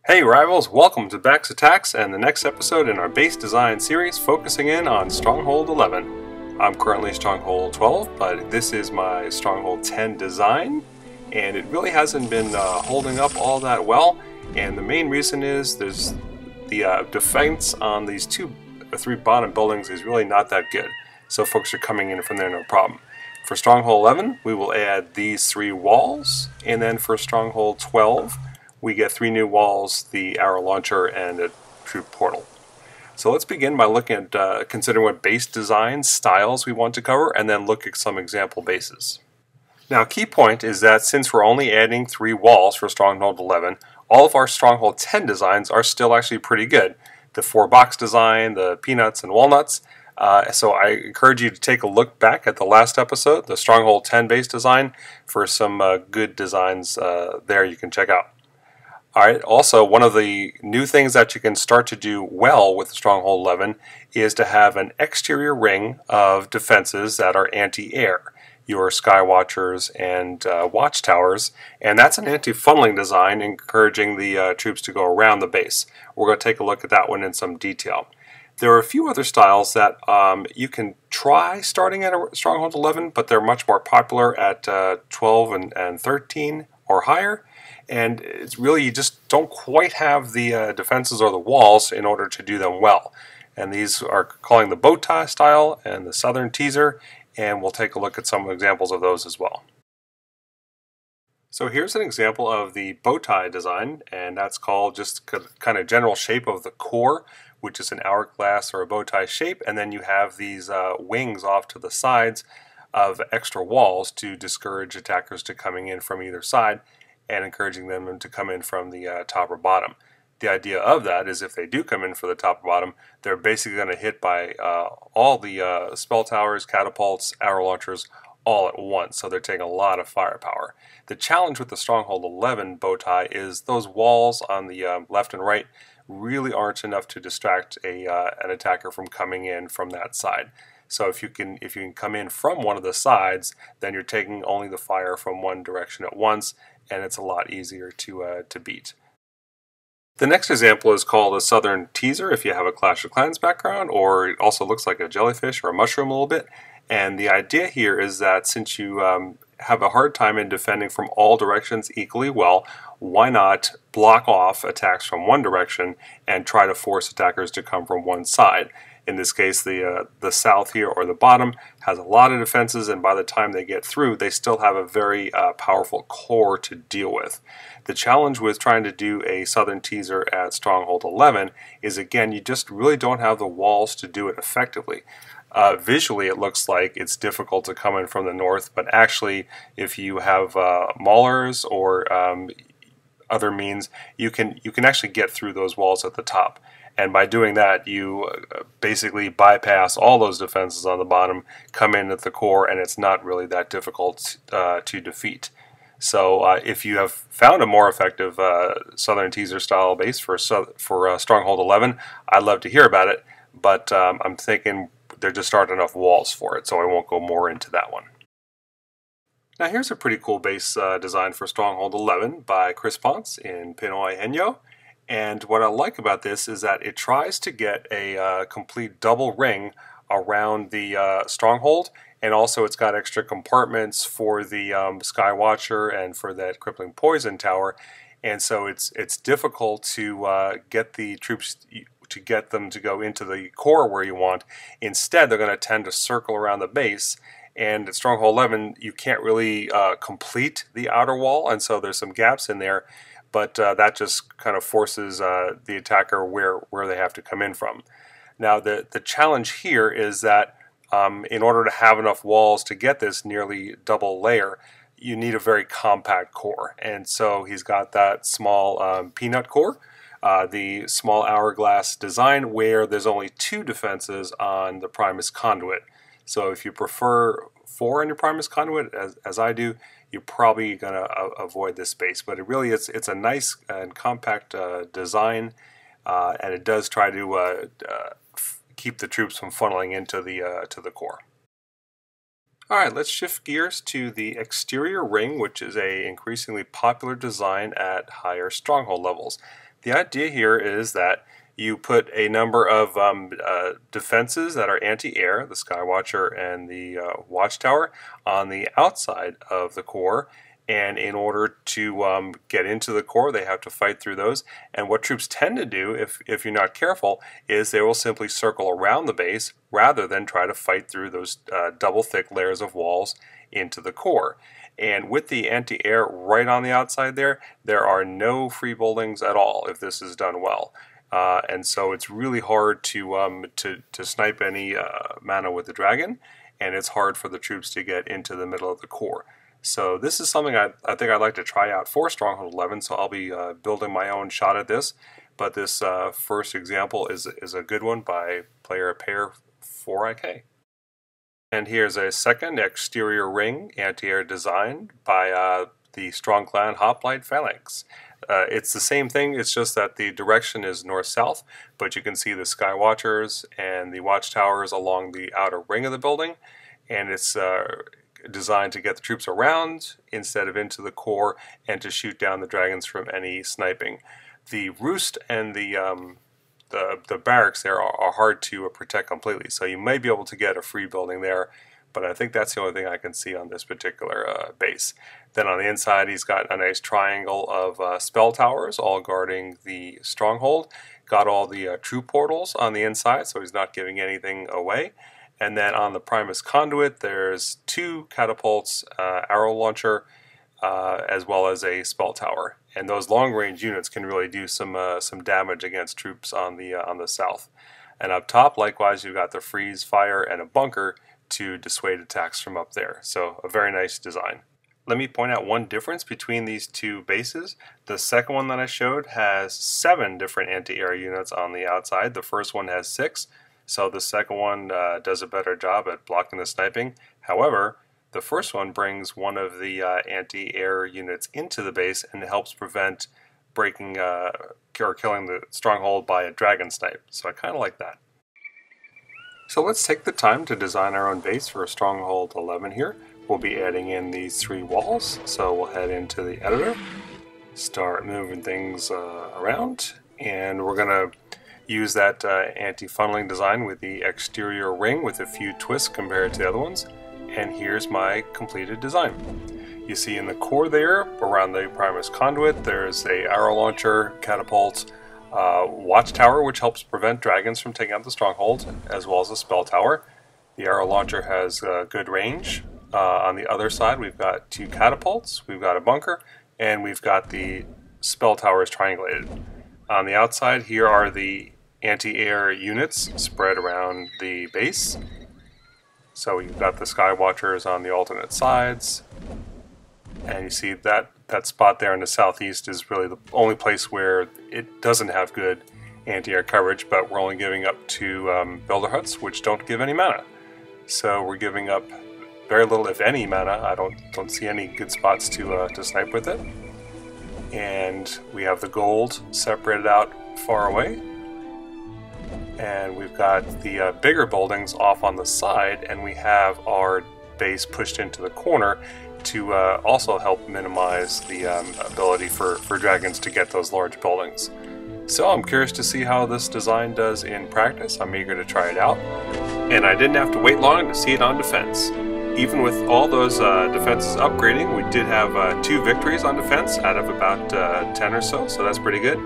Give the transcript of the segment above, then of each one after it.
Hey rivals, welcome to Back's Attacks and the next episode in our base design series focusing in on Stronghold 11. I'm currently Stronghold 12, but this is my Stronghold 10 design, and it really hasn't been holding up all that well, and the main reason is there's the defense on these three bottom buildings is really not that good, so folks are coming in from there no problem. For Stronghold 11, we will add these three walls, and then for Stronghold 12, we get three new walls, the arrow launcher, and a troop portal. So let's begin by looking at considering what base design styles we want to cover, and then look at some example bases. Now, a key point is that since we're only adding three walls for Stronghold 11, all of our Stronghold 10 designs are still actually pretty good. The 4-box design, the peanuts and walnuts. So I encourage you to take a look back at the last episode, the Stronghold 10 base design, for some good designs there you can check out. Alright, also one of the new things that you can start to do well with Stronghold 11 is to have an exterior ring of defenses that are anti-air. Your Skywatchers and Watchtowers, and that's an anti-funneling design encouraging the troops to go around the base. We're going to take a look at that one in some detail. There are a few other styles that you can try starting at a Stronghold 11, but they're much more popular at 12 and 13 or higher. And it's really, you just don't quite have the defenses or the walls in order to do them well. And these are calling the bow tie style and the southern teaser, and we'll take a look at some examples of those as well. So here's an example of the bow tie design, and that's called just kind of general shape of the core, which is an hourglass or a bow tie shape, and then you have these wings off to the sides of extra walls to discourage attackers to coming in from either side, and encouraging them to come in from the top or bottom. The idea of that is if they do come in for the top or bottom, they're basically going to hit by all the spell towers, catapults, arrow launchers, all at once, so they're taking a lot of firepower. The challenge with the Stronghold 11 bow tie is those walls on the left and right really aren't enough to distract an attacker from coming in from that side. So if you can come in from one of the sides, then you're taking only the fire from one direction at once, and it's a lot easier to beat. The next example is called a Southern Teaser if you have a Clash of Clans background, or it also looks like a jellyfish or a mushroom a little bit. And the idea here is that since you have a hard time in defending from all directions equally well, why not block off attacks from one direction and try to force attackers to come from one side? In this case, the south here, or the bottom, has a lot of defenses, and by the time they get through, they still have a very powerful core to deal with. The challenge with trying to do a Southern Teaser at Stronghold 11 is, again, you just really don't have the walls to do it effectively. Visually, it looks like it's difficult to come in from the north, but actually, if you have maulers or other means, you can actually get through those walls at the top. And by doing that, you basically bypass all those defenses on the bottom, come in at the core, and it's not really that difficult to defeat. So if you have found a more effective Southern Teaser style base for Stronghold 11, I'd love to hear about it, but I'm thinking there just aren't enough walls for it, so I won't go more into that one. Now here's a pretty cool base design for Stronghold 11 by Chris Ponce in Pinoy Henyo. And what I like about this is that it tries to get a complete double ring around the stronghold, and also it's got extra compartments for the Skywatcher and for that crippling poison tower, and so it's difficult to get the troops to get them to go into the core where you want. Instead, they're going to tend to circle around the base. And at Stronghold 11, you can't really complete the outer wall, and so there's some gaps in there. But that just kind of forces the attacker where they have to come in from. Now the challenge here is that in order to have enough walls to get this nearly double layer, you need a very compact core. And so he's got that small peanut core, the small hourglass design, where there's only two defenses on the Primus conduit. So if you prefer 4 on your Primus conduit, as I do, you're probably going to avoid this space. But it really it's a nice and compact design, and it does try to keep the troops from funneling into the core. Alright, let's shift gears to the exterior ring, which is a increasingly popular design at higher stronghold levels. The idea here is that you put a number of defenses that are anti-air, the Skywatcher and the Watchtower, on the outside of the core. And in order to get into the core, they have to fight through those. And what troops tend to do, if you're not careful, is they will simply circle around the base rather than try to fight through those double thick layers of walls into the core. And with the anti-air right on the outside there are no free buildings at all if this is done well. And so it's really hard to snipe any mana with the dragon, and it's hard for the troops to get into the middle of the core. So this is something I think I'd like to try out for Stronghold 11, so I'll be building my own shot at this. But this first example is a good one by player pair 4IK. And here's a second exterior ring anti-air design by the Strong Clan Hoplite Phalanx. It's the same thing, it's just that the direction is north-south, but you can see the Skywatchers and the Watchtowers along the outer ring of the building, and it's designed to get the troops around instead of into the core and to shoot down the dragons from any sniping. The roost and the barracks there are hard to protect completely, so you may be able to get a free building there, but I think that's the only thing I can see on this particular base. Then on the inside he's got a nice triangle of spell towers all guarding the stronghold. Got all the troop portals on the inside, so he's not giving anything away. And then on the Primus conduit there's 2 catapults, arrow launcher, as well as a spell tower. And those long-range units can really do some damage against troops on the south. And up top, likewise, you've got the freeze fire and a bunker to dissuade attacks from up there. So a very nice design. Let me point out one difference between these two bases. The second one that I showed has 7 different anti-air units on the outside. The first one has 6, so the second one does a better job at blocking the sniping. However, the first one brings one of the anti-air units into the base and helps prevent breaking or killing the stronghold by a dragon snipe. So I kind of like that. So let's take the time to design our own base for Stronghold 11 here. We'll be adding in these 3 walls. So we'll head into the editor, start moving things around, and we're going to use that anti-funneling design with the exterior ring with a few twists compared to the other ones. And here's my completed design. You see in the core there, around the Primus conduit, there's a arrow launcher, catapult, watchtower, which helps prevent dragons from taking out the stronghold, as well as a spell tower. The arrow launcher has good range. On the other side, we've got 2 catapults, we've got a bunker, and we've got the spell towers triangulated. On the outside, here are the anti-air units spread around the base. So you've got the Skywatchers on the alternate sides, and you see that spot there in the southeast is really the only place where it doesn't have good anti-air coverage, but we're only giving up 2 builder huts, which don't give any mana. So we're giving up very little, if any, mana. I don't see any good spots to snipe with it. And we have the gold separated out far away. And we've got the bigger buildings off on the side, and we have our base pushed into the corner to also help minimize the ability for dragons to get those large buildings. So I'm curious to see how this design does in practice. I'm eager to try it out. And I didn't have to wait long to see it on defense. Even with all those defenses upgrading, we did have 2 victories on defense out of about 10 or so that's pretty good.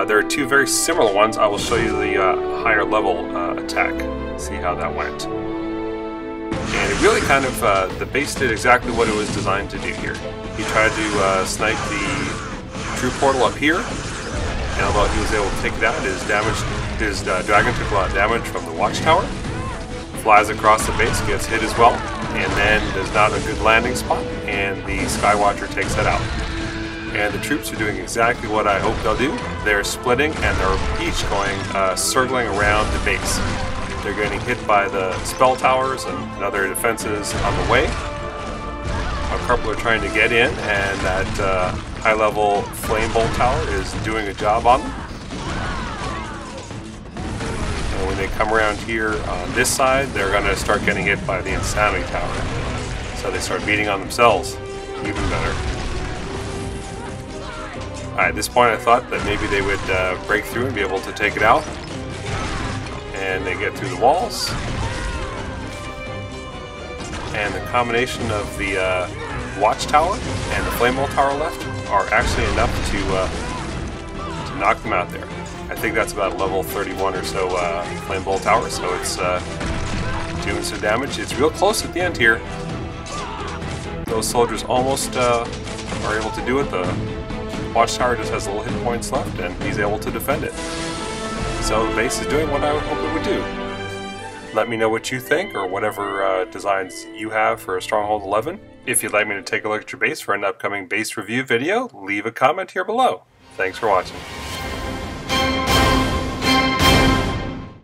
There are 2 very similar ones. I will show you the higher level attack, see how that went. And it really kind of, the base did exactly what it was designed to do here. He tried to snipe the troop portal up here, and although he was able to take it out, his dragon took a lot of damage from the watchtower. Flies across the base, gets hit as well, and then there's not a good landing spot, and the Skywatcher takes that out. And the troops are doing exactly what I hope they'll do. They're splitting, and they're each going circling around the base. They're getting hit by the spell towers and other defenses on the way. A couple are trying to get in, and that high-level flame bolt tower is doing a job on them. And when they come around here on this side, they're going to start getting hit by the insanity tower. So they start beating on themselves, even better. At this point I thought that maybe they would break through and be able to take it out. And they get through the walls. And the combination of the watchtower and the flame bolt tower left are actually enough to knock them out there. I think that's about level 31 or so flame bolt tower, so it's doing some damage. It's real close at the end here. Those soldiers almost are able to do it. The watchtower just has little hit points left, and he's able to defend it. So the base is doing what I would hope it would do. Let me know what you think, or whatever designs you have for Stronghold 11. If you'd like me to take a look at your base for an upcoming base review video, leave a comment here below. Thanks for watching.